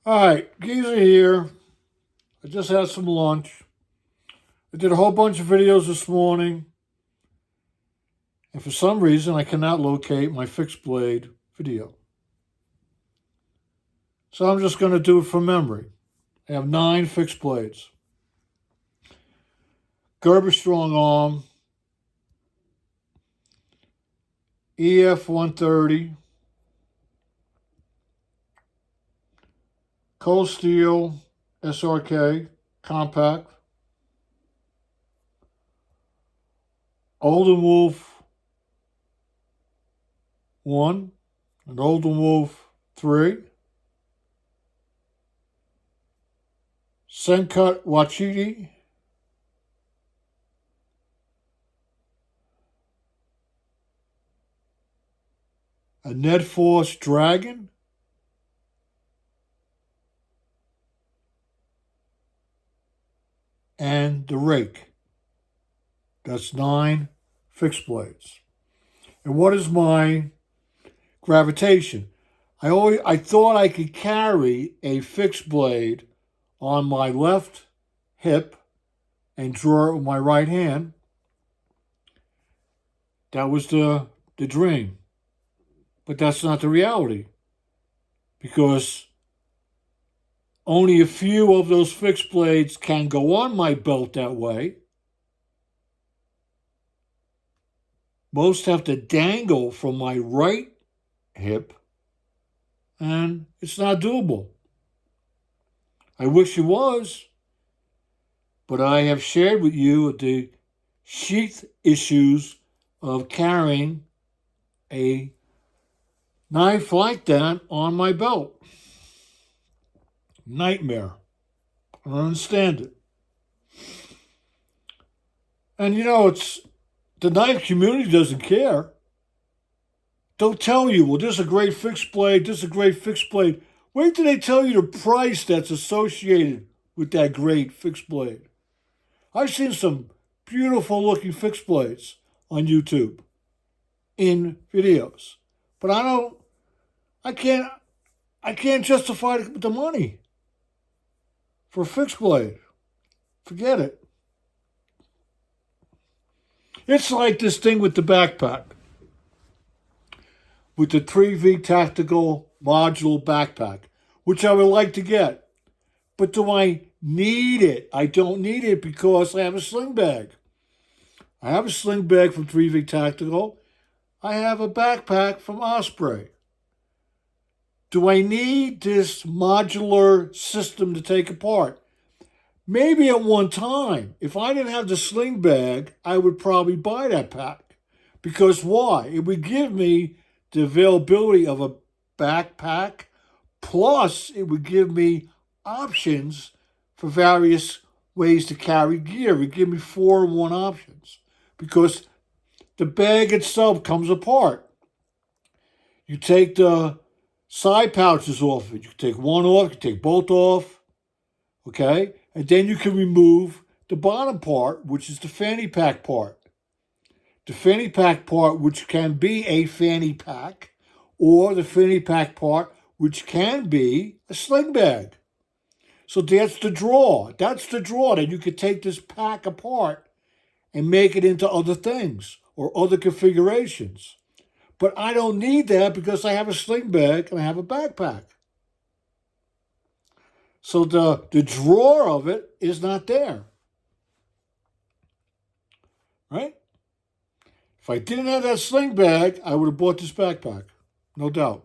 All right, Geezer here. I just had some lunch. I did a whole bunch of videos this morning, and for some reason, I cannot locate my fixed blade video. So I'm just going to do it from memory. I have 9 fixed blades. Gerber Strong Arm, EF 130, Cold Steel SRK Compact, Olden Wolf 1, and Olden Wolf 3, Sencut Wachiti, a Ned Force Dragon, and the rake. That's 9 fixed blades. And what is my gravitation? I thought I could carry a fixed blade on my left hip and draw it with my right hand. That was the dream. But that's not the reality, because only a few of those fixed blades can go on my belt that way. Most have to dangle from my right hip, and it's not doable. I wish it was, but I have shared with you the sheath issues of carrying a knife like that on my belt. Nightmare. I don't understand it. And it's the knife community doesn't care. They'll tell you, well, this is a great fixed blade, this is a great fixed blade. Wait till they tell you the price that's associated with that great fixed blade. I've seen some beautiful looking fixed blades on YouTube in videos, but I can't justify the money for a fixed blade. Forget it. It's like this thing with the backpack, with the 3V Tactical Modular Backpack, which I would like to get. But do I need it? I don't need it because I have a sling bag. I have a sling bag from 3V Tactical. I have a backpack from Osprey. Do I need this modular system to take apart? Maybe at one time. If I didn't have the sling bag, I would probably buy that pack. Because why? It would give me the availability of a backpack, plus it would give me options for various ways to carry gear. It would give me 4-in-1 options, because the bag itself comes apart. You take the side pouches off it. You take one off, you take both off, okay? And then you can remove the bottom part, which is the fanny pack part. The fanny pack part, which can be a fanny pack, or the fanny pack part, which can be a sling bag. So that's the draw. That's the draw, that you could take this pack apart and make it into other things or other configurations. But I don't need that because I have a sling bag and I have a backpack. So the drawer of it is not there. Right? If I didn't have that sling bag, I would have bought this backpack. No doubt.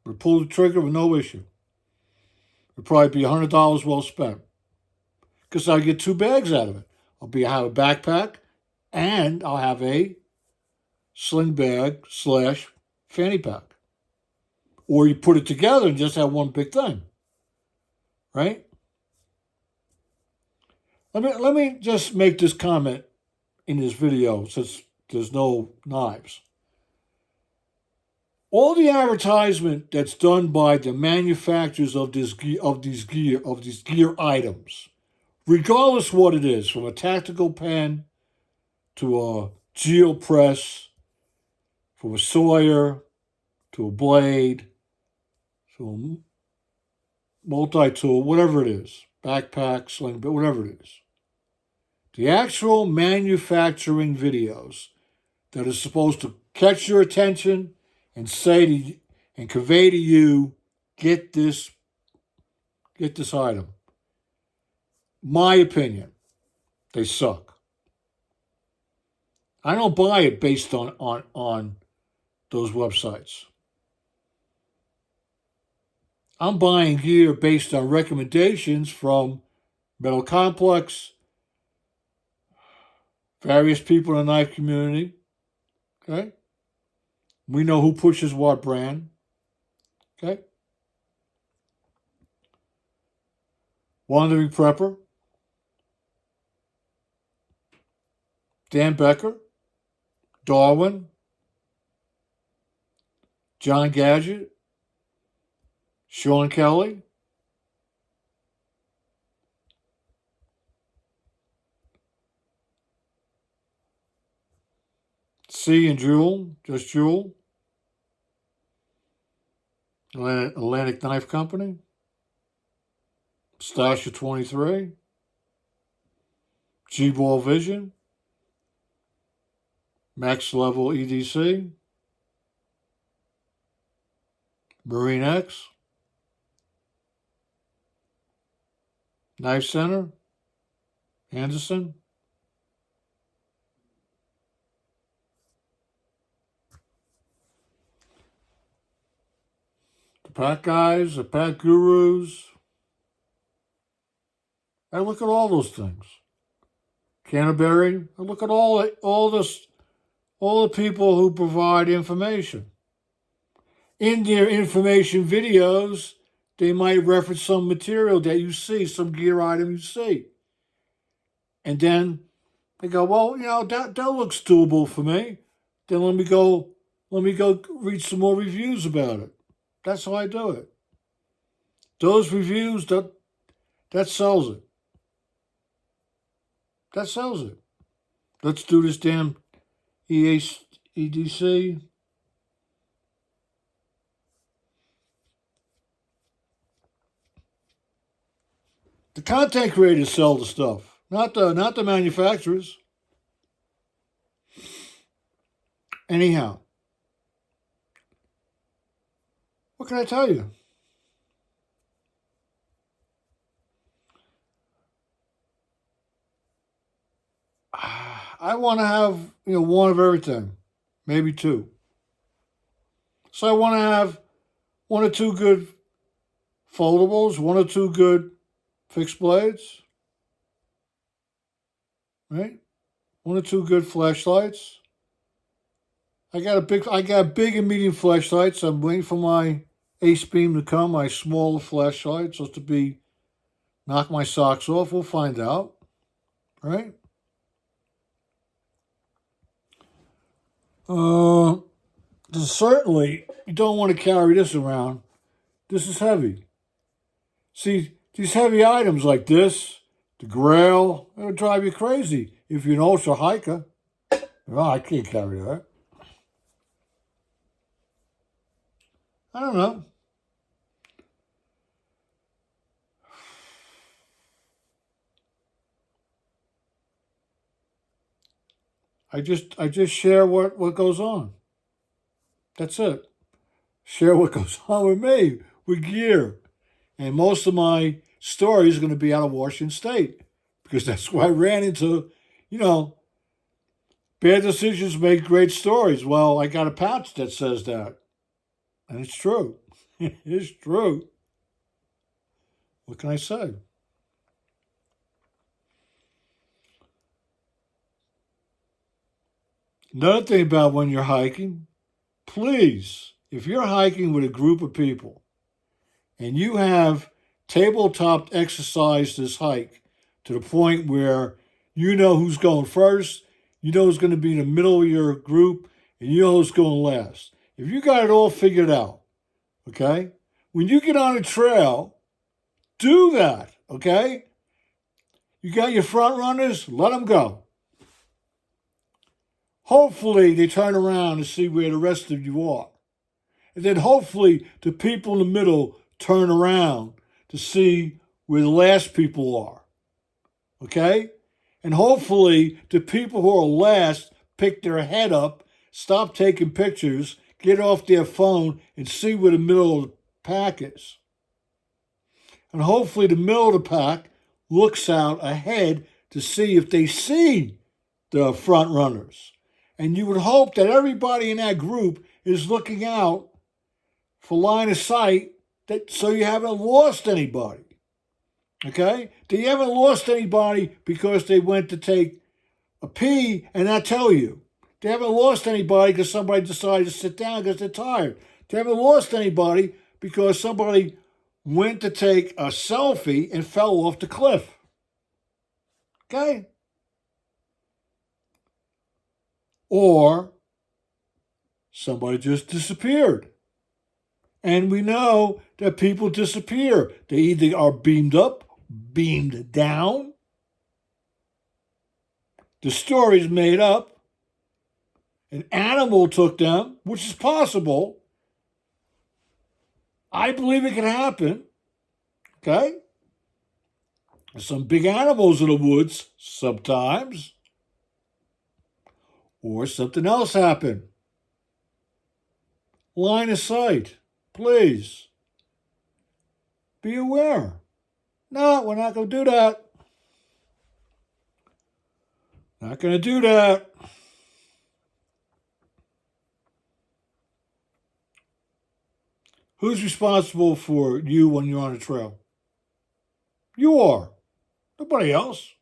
Would have pulled the trigger with no issue. It would probably be $100 well spent. Because I'll get 2 bags out of it. I'll have a backpack and I'll have a sling bag / fanny pack. Or you put it together and just have one big thing. Right? Let me just make this comment in this video, since there's no knives. All the advertisement that's done by the manufacturers of these gear items, regardless what it is, from a tactical pen to a GeoPress, from a Sawyer to a blade, to multi-tool, whatever it is, backpack, sling, but whatever it is. The actual manufacturing videos that are supposed to catch your attention and say to you, and convey to you, get this item. My opinion, they suck. I don't buy it based on those websites. I'm buying gear based on recommendations from Metal Complex, various people in the knife community. Okay? We know who pushes what brand. Okay? Wandering Prepper, Dan Becker, Darwin, John Gadget, Sean Kelly, C and Jewel, just Jewel, Atlantic Knife Company, Stasha 23, G-Ball Vision, Max Level EDC, Marine X, Knife Center, Anderson, the Pack Guys, the Pack Gurus. I look at all those things. Canterbury. I look at all the people who provide information. In their information videos, they might reference some material that you see, some gear item you see. And then they go, well, that looks doable for me. Then let me go read some more reviews about it. That's how I do it. Those reviews, that sells it. That sells it. Let's do this damn EDC. The content creators sell the stuff, not the manufacturers. Anyhow, what can I tell you? I want to have one of everything, maybe two. So I want to have one or two good foldables, one or two good fixed blades, right? One or two good flashlights. I got big and medium flashlights. I'm waiting for my Ace Beam to come. My smaller flashlight, supposed to be knock my socks off. We'll find out, right? Certainly, you don't want to carry this around. This is heavy. See, these heavy items like this, the Grail, it'll drive you crazy if you're an ultra hiker. Well, I can't carry that. I don't know. I just share what goes on. That's it. Share what goes on with me, with gear. And most of my stories are going to be out of Washington State because that's where I ran into, bad decisions make great stories. Well, I got a patch that says that. And it's true. It's true. What can I say? Another thing about when you're hiking, please, if you're hiking with a group of people and you have tabletop exercised this hike to the point where you know who's going first, you know who's going to be in the middle of your group, and you know who's going last. If you got it all figured out, okay? When you get on a trail, do that, okay? You got your front runners, let them go. Hopefully they turn around and see where the rest of you are. And then hopefully the people in the middle turn around to see where the last people are. Okay? And hopefully the people who are last pick their head up, stop taking pictures, get off their phone, and see where the middle of the pack is. And hopefully the middle of the pack looks out ahead to see if they see the front runners. And you would hope that everybody in that group is looking out for line of sight, so you haven't lost anybody. Okay? That you haven't lost anybody because they went to take a pee and not tell you. They haven't lost anybody because somebody decided to sit down because they're tired. They haven't lost anybody because somebody went to take a selfie and fell off the cliff. Okay? Or somebody just disappeared. And we know that people disappear. They either are beamed up, beamed down. The story's made up. An animal took them, which is possible. I believe it can happen. Okay? There's some big animals in the woods sometimes. Or something else happened. Line of sight. Please. Be aware. No, we're not going to do that. Not going to do that. Who's responsible for you when you're on a trail? You are. Nobody else.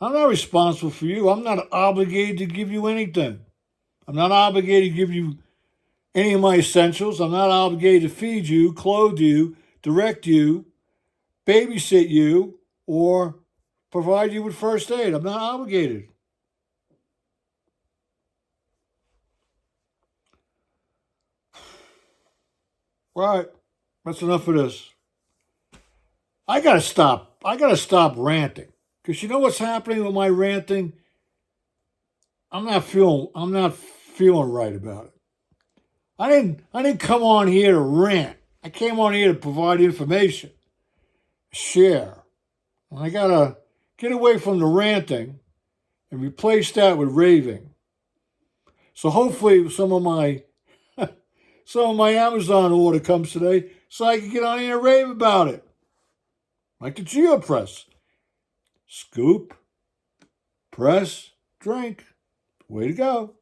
I'm not responsible for you. I'm not obligated to give you anything. I'm not obligated to give you any of my essentials. I'm not obligated to feed you, clothe you, direct you, babysit you, or provide you with first aid. I'm not obligated. Right. That's enough of this. I gotta stop. I gotta stop ranting. Because you know what's happening with my ranting? I'm not feeling right about it. I didn't come on here to rant. I came on here to provide information. Share. And I gotta get away from the ranting and replace that with raving. So hopefully some of my Amazon order comes today so I can get on here and rave about it. Like the GeoPress. Scoop, press, drink. Way to go.